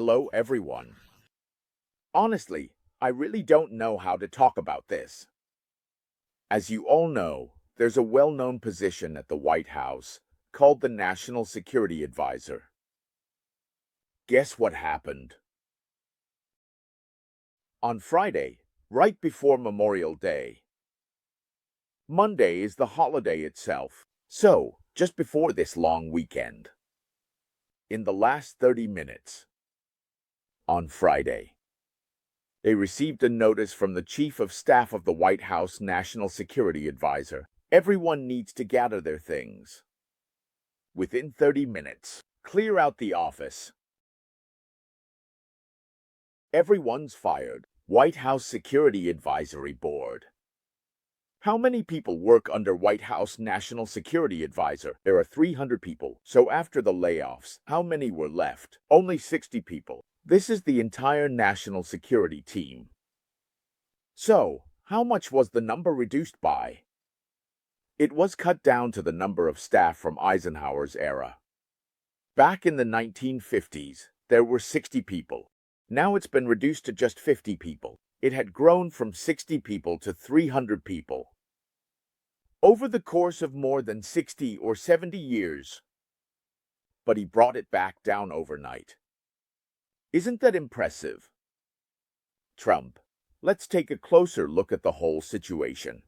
Hello, everyone. Honestly, I really don't know how to talk about this. As you all know, there's a well-known position at the White House called the National Security Advisor. Guess what happened? On Friday, right before Memorial Day. Monday is the holiday itself, so just before this long weekend. In the last 30 minutes, on Friday, they received a notice from the Chief of Staff of the White House National Security Advisor. Everyone needs to gather their things. Within 30 minutes, clear out the office. Everyone's fired. White House Security Advisory Board. How many people work under White House National Security Advisor? There are 300 people. So after the layoffs, how many were left? Only 60 people. This is the entire national security team. So, how much was the number reduced by? It was cut down to the number of staff from Eisenhower's era. Back in the 1950s, there were 60 people. Now it's been reduced to just 50 people. It had grown from 60 people to 300 people. Over the course of more than 60 or 70 years. But he brought it back down overnight. Isn't that impressive? Trump. Let's take a closer look at the whole situation.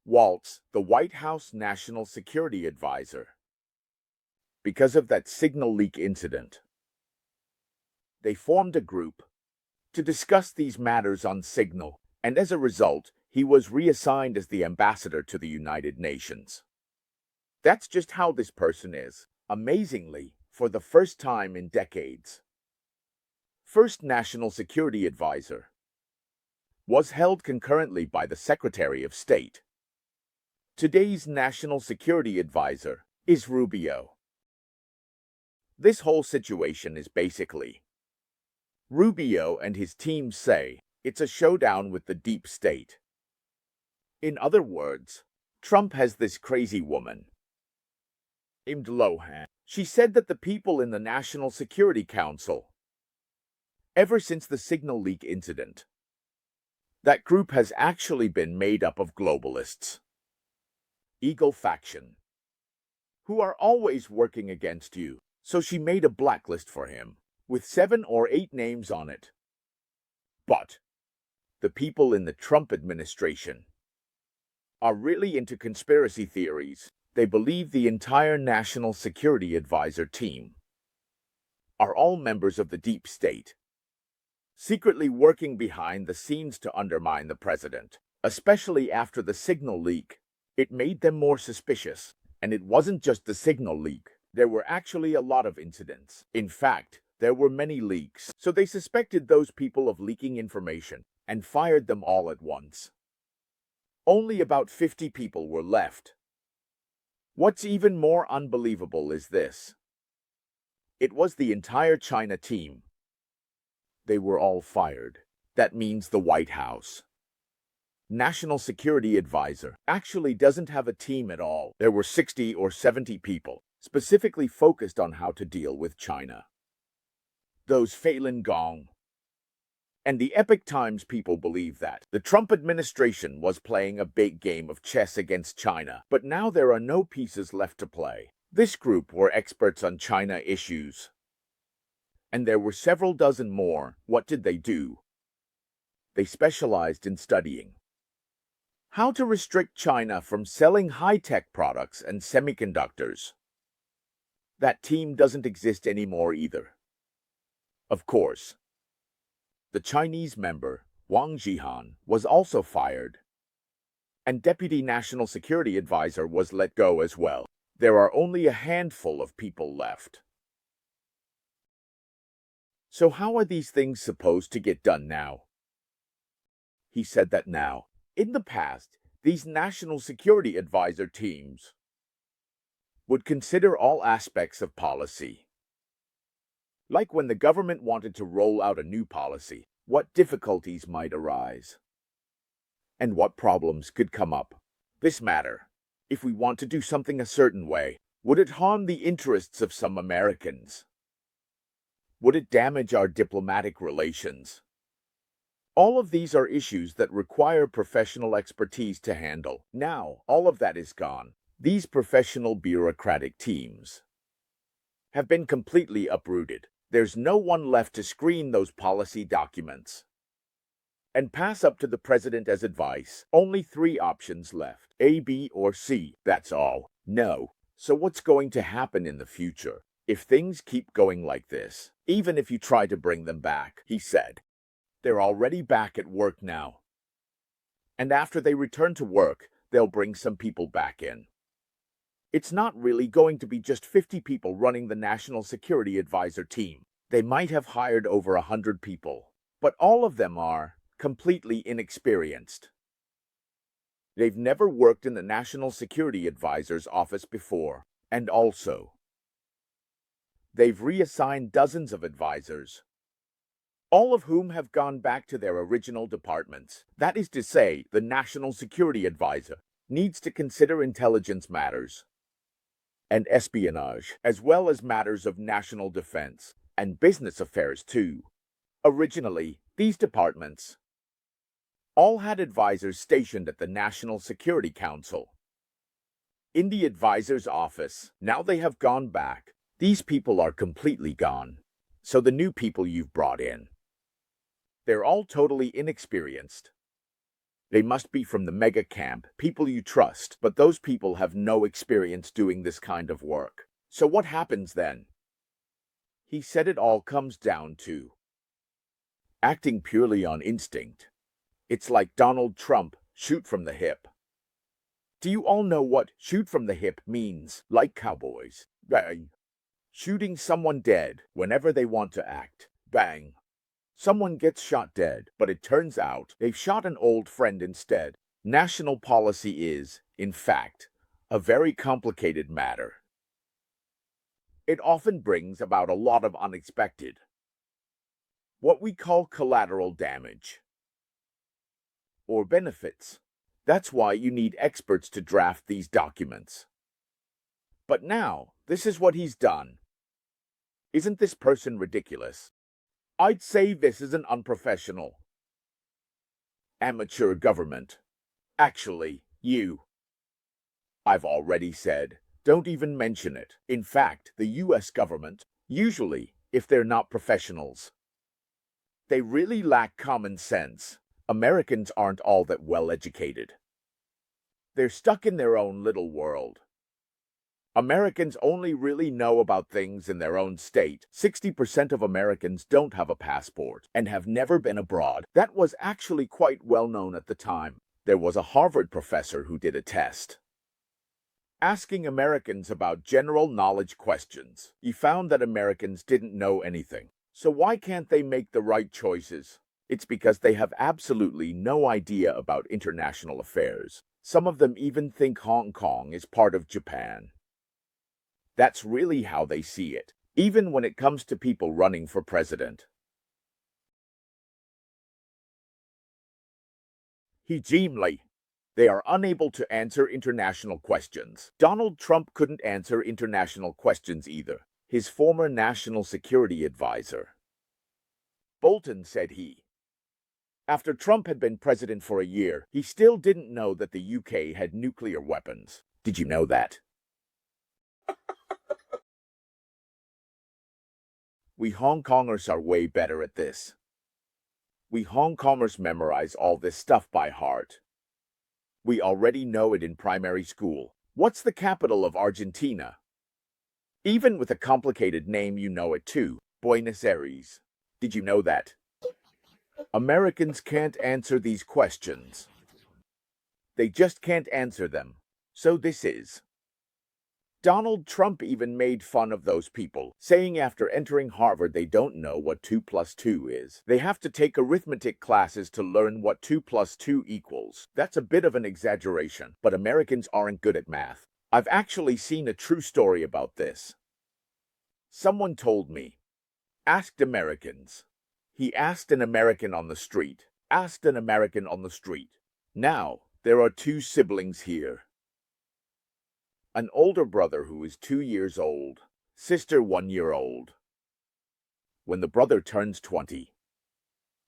Waltz, the White House National Security Advisor. Because of that signal leak incident, they formed a group to discuss these matters on Signal, and as a result, he was reassigned as the ambassador to the United Nations. That's just how this person is, amazingly, for the first time in decades. First National Security Advisor was held concurrently by the Secretary of State. Today's National Security Advisor is Rubio. This whole situation is basically Rubio and his team say it's a showdown with the deep state. In other words, Trump has this crazy woman named Lohan. She said that the people in the National Security Council, ever since the signal leak incident, that group has actually been made up of globalists, Eagle faction, who are always working against you. So she made a blacklist for him with 7 or 8 names on it. But the people in the Trump administration are really into conspiracy theories. They believe the entire National Security Advisor team are all members of the deep state, secretly working behind the scenes to undermine the president. Especially after the signal leak, it made them more suspicious. And it wasn't just the signal leak. There were actually a lot of incidents. In fact, there were many leaks. So they suspected those people of leaking information and fired them all at once. Only about 50 people were left. What's even more unbelievable is this. It was the entire China team. They were all fired. That means the White House National Security Advisor actually doesn't have a team at all. There were 60 or 70 people specifically focused on how to deal with China. Those Falun Gong and the Epoch Times people believe that the Trump administration was playing a big game of chess against China, but now there are no pieces left to play. This group were experts on China issues, and there were several dozen more. What did they do? They specialized in studying how to restrict China from selling high-tech products and semiconductors. That team doesn't exist anymore either. Of course, the Chinese member, Wang Jihan, was also fired, and Deputy National Security Advisor was let go as well. There are only a handful of people left. So how are these things supposed to get done now? He said that now, in the past, these National Security Advisor teams would consider all aspects of policy. Like when the government wanted to roll out a new policy, what difficulties might arise, and what problems could come up. This matter, if we want to do something a certain way, would it harm the interests of some Americans? Would it damage our diplomatic relations? All of these are issues that require professional expertise to handle. Now, all of that is gone. These professional bureaucratic teams have been completely uprooted. There's no one left to screen those policy documents and pass up to the president as advice. Only 3 options left: A, B, or C. That's all. No. So what's going to happen in the future if things keep going like this? Even if you try to bring them back, he said. They're already back at work now. And after they return to work, they'll bring some people back in. It's not really going to be just 50 people running the National Security Advisor team. They might have hired over 100 people, but all of them are completely inexperienced. They've never worked in the National Security Advisor's office before, and also, they've reassigned dozens of advisors, all of whom have gone back to their original departments. That is to say, the National Security Advisor needs to consider intelligence matters and espionage, as well as matters of national defense and business affairs too. Originally, these departments all had advisors stationed at the National Security Council in the advisor's office. Now they have gone back. These people are completely gone. So the new people you've brought in, they're all totally inexperienced. They must be from the mega camp, people you trust, but those people have no experience doing this kind of work. So what happens then? He said it all comes down to acting purely on instinct. It's like Donald Trump, shoot from the hip. Do you all know what shoot from the hip means? Like cowboys. Bang. Shooting someone dead whenever they want to act. Bang. Someone gets shot dead, but it turns out they've shot an old friend instead. National policy is, in fact, a very complicated matter. It often brings about a lot of unexpected, what we call collateral damage, or benefits. That's why you need experts to draft these documents. But now, this is what he's done. Isn't this person ridiculous? I'd say this is an unprofessional, amateur government. Actually, I've already said, don't even mention it. In fact, the US government, usually, if they're not professionals, they really lack common sense. Americans aren't all that well educated. They're stuck in their own little world. Americans only really know about things in their own state. 60% of Americans don't have a passport and have never been abroad. That was actually quite well known at the time. There was a Harvard professor who did a test asking Americans about general knowledge questions. He found that Americans didn't know anything. So why can't they make the right choices? It's because they have absolutely no idea about international affairs. Some of them even think Hong Kong is part of Japan. That's really how they see it, even when it comes to people running for president. They are unable to answer international questions. Donald Trump couldn't answer international questions either. His former national security advisor, Bolton, said after Trump had been president for a year, he still didn't know that the UK had nuclear weapons. Did you know that? We Hong Kongers are way better at this. We Hong Kongers memorize all this stuff by heart. We already know it in primary school. What's the capital of Argentina? Even with a complicated name, you know it too. Buenos Aires. Did you know that? Americans can't answer these questions. They just can't answer them. So this is. Donald Trump even made fun of those people, saying after entering Harvard they don't know what 2 plus 2 is. They have to take arithmetic classes to learn what 2 plus 2 equals. That's a bit of an exaggeration, but Americans aren't good at math. I've actually seen a true story about this. Someone told me, asked Americans. He asked an American on the street. Asked an American on the street. Now, there are 2 siblings here. An older brother who is 2 years old, sister 1 year old. when the brother turns 20.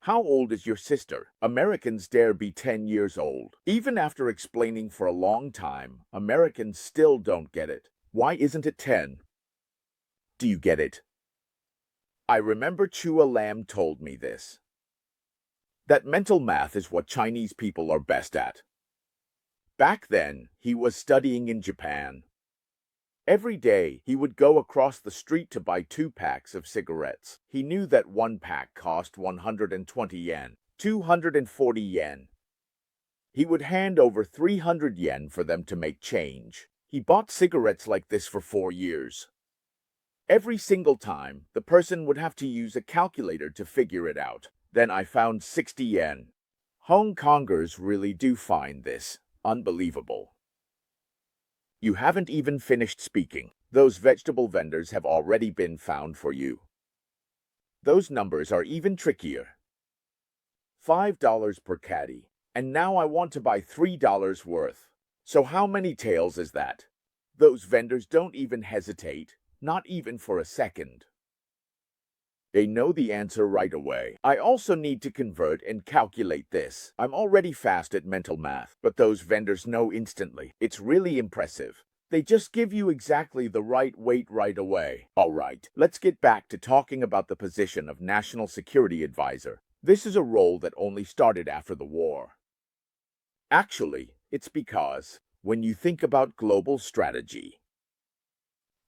How old is your sister? Americans dare be 10 years old. Even after explaining for a long time, Americans still don't get it. Why isn't it 10? Do you get it? I remember Chua Lam told me this. That mental math is what Chinese people are best at. Back then, he was studying in Japan. Every day, he would go across the street to buy 2 packs of cigarettes. He knew that 1 pack cost 120 yen, 240 yen. He would hand over 300 yen for them to make change. He bought cigarettes like this for 4 years. Every single time, the person would have to use a calculator to figure it out. Then I found 60 yen. Hong Kongers really do find this unbelievable. You haven't even finished speaking. Those vegetable vendors have already been found for you. Those numbers are even trickier. $5 per caddy. And now I want to buy $3 worth. So how many tails is that? Those vendors don't even hesitate, not even for a second. They know the answer right away. I also need to convert and calculate this. I'm already fast at mental math, but those vendors know instantly. It's really impressive. They just give you exactly the right weight right away. All right, let's get back to talking about the position of National Security Advisor. This is a role that only started after the war. Actually, it's because when you think about global strategy,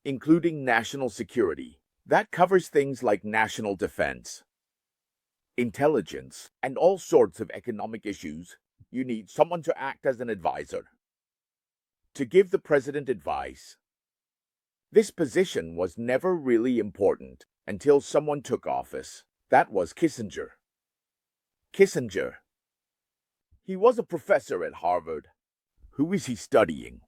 including national security, that covers things like national defense, intelligence, and all sorts of economic issues. You need someone to act as an advisor, to give the president advice. This position was never really important until someone took office. That was Kissinger. Kissinger. He was a professor at Harvard. Who is he studying?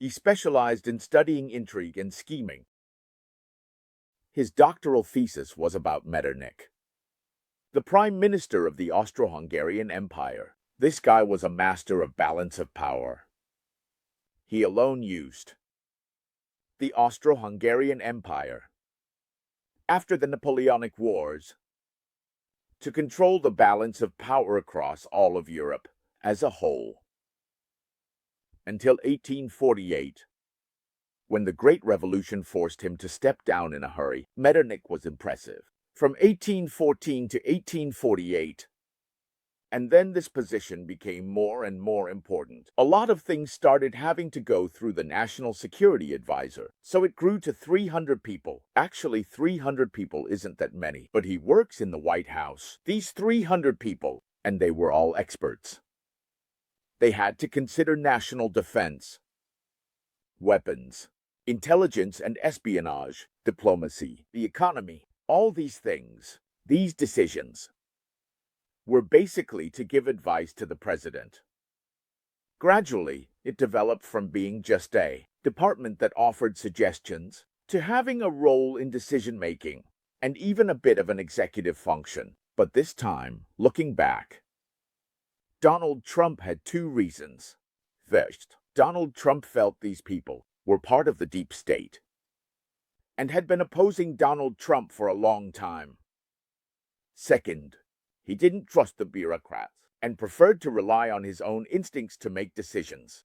He specialized in studying intrigue and scheming. His doctoral thesis was about Metternich, the prime minister of the Austro-Hungarian Empire. This guy was a master of balance of power. He alone used the Austro-Hungarian Empire, after the Napoleonic Wars, to control the balance of power across all of Europe as a whole, until 1848. When the Great Revolution forced him to step down in a hurry. Metternich was impressive. From 1814 to 1848. And then this position became more and more important. A lot of things started having to go through the National Security Advisor, so it grew to 300 people. Actually, 300 people isn't that many, but he works in the White House. These 300 people, and they were all experts. They had to consider national defense, weapons, intelligence and espionage, diplomacy, the economy, all these things. These decisions were basically to give advice to the president. Gradually, it developed from being just a department that offered suggestions to having a role in decision-making and even a bit of an executive function. But this time, looking back, Donald Trump had 2 reasons. First, Donald Trump felt these people were part of the deep state and had been opposing Donald Trump for a long time. Second, he didn't trust the bureaucrats and preferred to rely on his own instincts to make decisions.